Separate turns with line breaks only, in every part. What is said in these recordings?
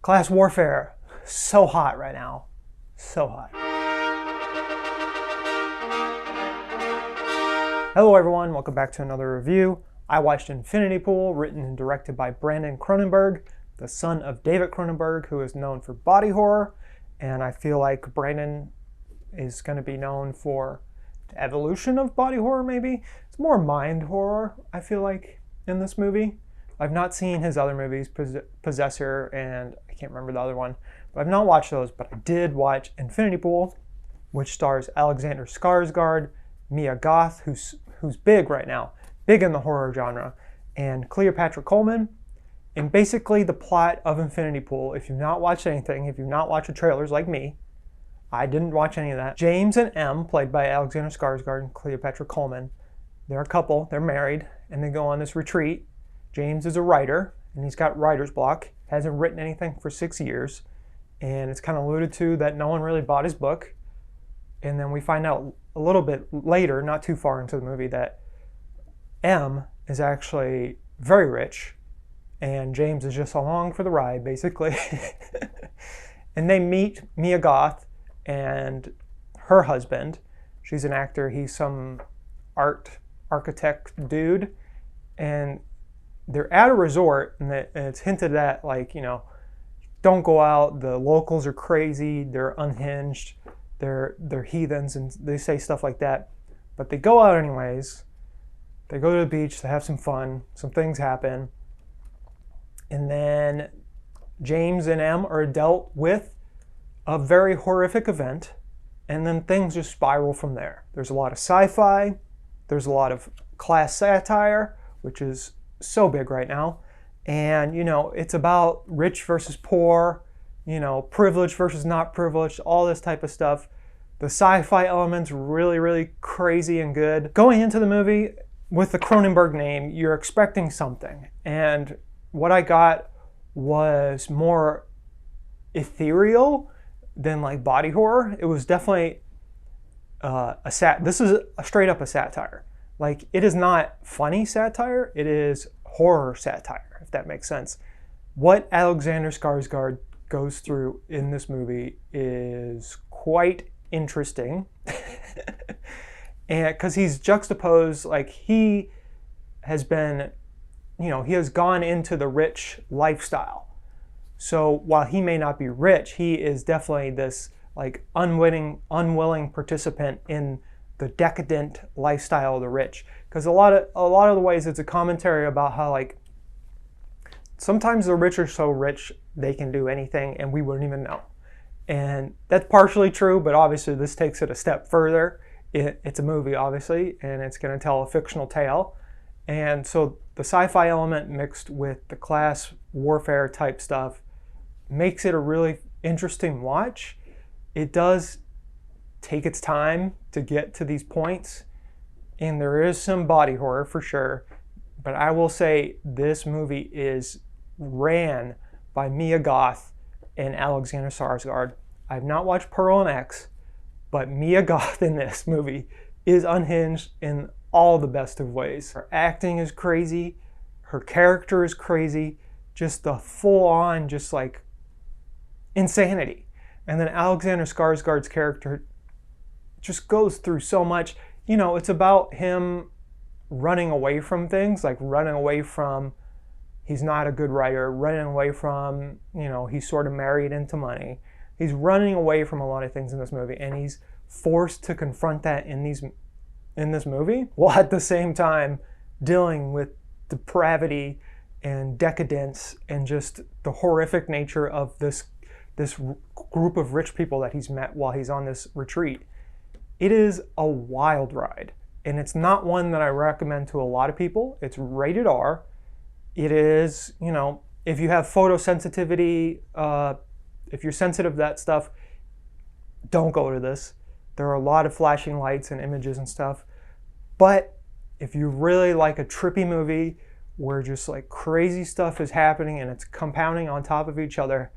Class warfare, so hot right now, so hot. Hello everyone, welcome back to another review. I watched Infinity Pool, written and directed by Brandon Cronenberg, the son of David Cronenberg, who is known for body horror, and I feel like Brandon is going to be known for the evolution of body horror, maybe. It's more mind horror, I feel like, in this movie. I've not seen his other movies, Possessor, and I can't remember the other one, but I've not watched those, but I did watch Infinity Pool, which stars Alexander Skarsgard, Mia Goth, who's big right now, big in the horror genre, and Cleopatra Coleman. And basically the plot of Infinity Pool, if you've not watched anything, if you've not watched the trailers like me, I didn't watch any of that. James and M, played by Alexander Skarsgård and Cleopatra Coleman, they're a couple, they're married, and they go on this retreat. James is a writer, and he's got writer's block, hasn't written anything for 6 years, and it's kind of alluded to that no one really bought his book. And then we find out a little bit later, not too far into the movie, that M is actually very rich, and James is just along for the ride, basically. And they meet Mia Goth and her husband. She's an actor, he's some architect dude, and they're at a resort, and it's hinted at, like, you know, don't go out, the locals are crazy, they're unhinged, they're heathens, and they say stuff like that. But they go out anyways. They go to the beach, they have some fun, some things happen, and then James and M are dealt with a very horrific event, and then things just spiral from there. There's a lot of sci-fi, there's a lot of class satire, which is so big right now, and, you know, it's about rich versus poor, you know, privileged versus not privileged, all this type of stuff. The sci-fi elements really, really crazy and good. Going into the movie with the Cronenberg name, you're expecting something, and what I got was more ethereal than like body horror. It was definitely this is a straight up a satire. Like, it is not funny satire, it is horror satire, if that makes sense. What Alexander Skarsgård goes through in this movie is quite interesting. And because he's juxtaposed, like, he has been, you know, he has gone into the rich lifestyle. So while he may not be rich, he is definitely this, like, unwilling participant in the decadent lifestyle of the rich. Because a lot of the ways it's a commentary about how, like, sometimes the rich are so rich they can do anything and we wouldn't even know. And that's partially true, but obviously this takes it a step further. It's a movie, obviously, and it's going to tell a fictional tale. And so the sci-fi element mixed with the class warfare type stuff makes it a really interesting watch. It does take its time to get to these points, and there is some body horror for sure, but I will say this movie is ran by Mia Goth and Alexander Skarsgård. I've not watched Pearl and X, but Mia Goth in this movie is unhinged in all the best of ways. Her acting is crazy, her character is crazy, just the full-on, just like, insanity. And then Alexander Skarsgård's character just goes through so much. You know, it's about him running away from things, like running away from, he's not a good writer, running away from, you know, he's sort of married into money. He's running away from a lot of things in this movie, and he's forced to confront that in this movie, while at the same time dealing with depravity and decadence and just the horrific nature of this group of rich people that he's met while he's on this retreat. It is a wild ride, and it's not one that I recommend to a lot of people. It's rated R. It is, you know, if you have photosensitivity, if you're sensitive to that stuff, don't go to this. There are a lot of flashing lights and images and stuff. But if you really like a trippy movie where just like crazy stuff is happening and it's compounding on top of each other,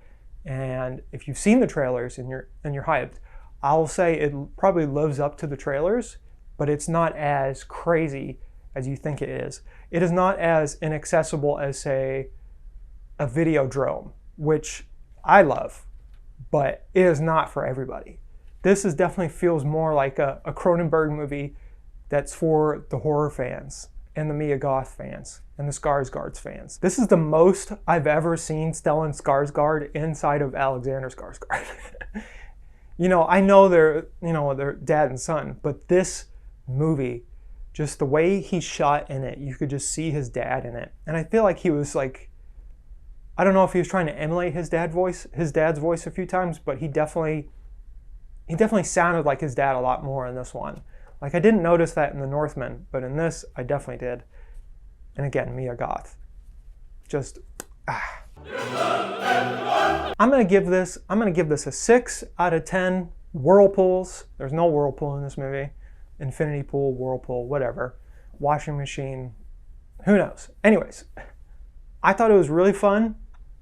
and if you've seen the trailers and you're hyped, I'll say it probably lives up to the trailers, but it's not as crazy as you think it is. It is not as inaccessible as, say, a Videodrome, which I love, but it is not for everybody. This is definitely feels more like a Cronenberg movie that's for the horror fans and the Mia Goth fans and the Skarsgard's fans. This is the most I've ever seen Stellan Skarsgard inside of Alexander Skarsgard. I know they're dad and son, but this movie, just the way he shot in it, you could just see his dad in it. And I feel like he was like, I don't know if he was trying to emulate his dad's voice a few times, but he definitely sounded like his dad a lot more in this one. Like, I didn't notice that in The Northman, but in this, I definitely did. And again, Mia Goth. Just, I'm gonna give this a 6 out of 10 whirlpools. There's no whirlpool in this movie. Infinity pool, whirlpool, whatever. Washing machine, who knows? Anyways, I thought it was really fun.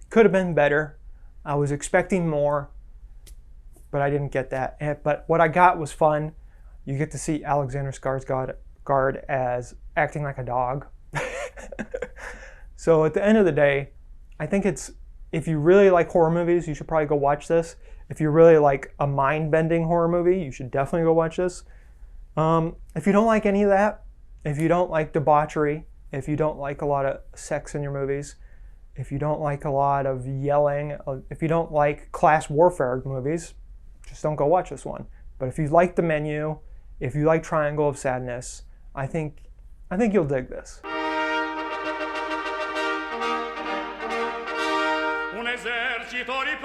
Could have been better. I was expecting more, but I didn't get that. But what I got was fun. You get to see Alexander Skarsgard as acting like a dog. So at the end of the day, I think if you really like horror movies, you should probably go watch this. If you really like a mind-bending horror movie, you should definitely go watch this. If you don't like any of that, if you don't like debauchery, if you don't like a lot of sex in your movies, if you don't like a lot of yelling, if you don't like class warfare movies, just don't go watch this one. But if you like The Menu, if you like Triangle of Sadness, I think you'll dig this.
Un esercito di